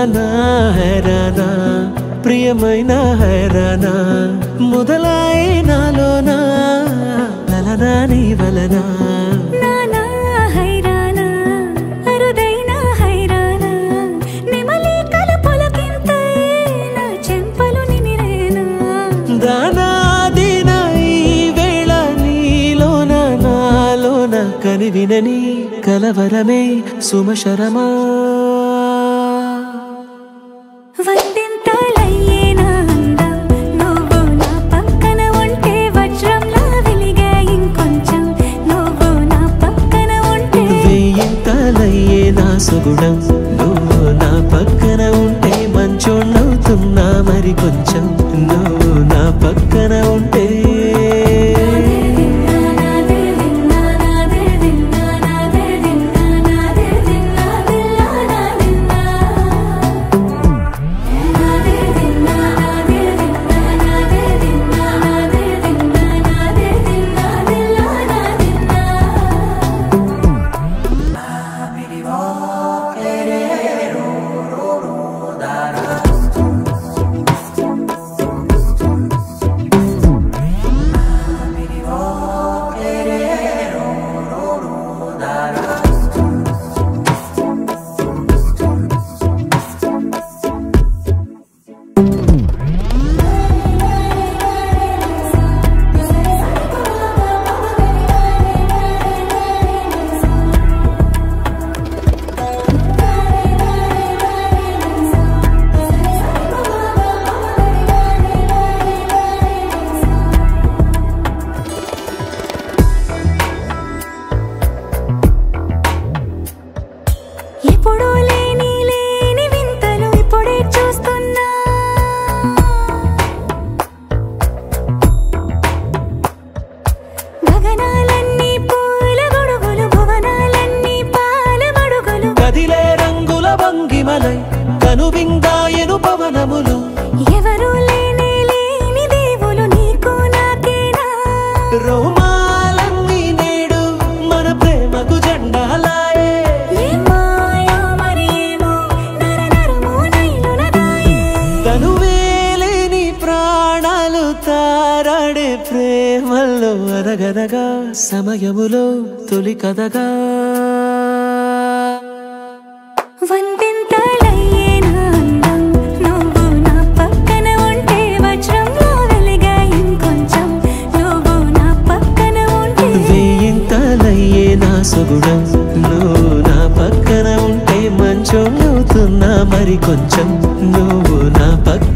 హైరానా హైరానా ప్రియమైన హైరానా మొదలై నాలోనా లలనా నీ వలనా కనివినని కలవరమే సుమశరమా వందింతలయ్యేనా అందం నువ్వు నా పక్కన ఉంటే వజ్రంలా వెలిగే ఇంకొంచెం నువ్వు నా పక్కన ఉంటే వెయ్యింతలయ్యేనా సుగుణం నువ్వు నా పక్కన ఉంటే మంచోణ్ణవుతున్నా మరి కొంచెం నువ్వు నా పక్కన ఉంటే ఎప్పుడూ లేని వింతలు ఇప్పుడే చూస్తున్నా గగనాలన్నీ పూల గొడుగులు భువనాలన్నీ పాల మడుగులు కదిలే రంగుల భంగిమలై కనువిందాయను పవనములు ఎవరూ లేని దేవులు నీకు నాకేనా రోమాలన్నీ నేడు మన ప్రేమకు జెండాలాయే తనువేలేని ప్రాణాలు తారాడే ప్రేమల్లో అరగరగా సమయములో తొలి కథగా వందింతలయ్యేనా అందం నువ్వు నా పక్కన ఉంటే వజ్రంలా వెలిగే ఇంకొంచెం నువ్వు నా పక్కన ఉంటే వెయ్యింతలయ్యేనా సుగుణం నువ్వు నా పక్కన ఉంటే మంచోణ్ణవుతున్నా మరి కొంచెం నువ్వు నా పక్కన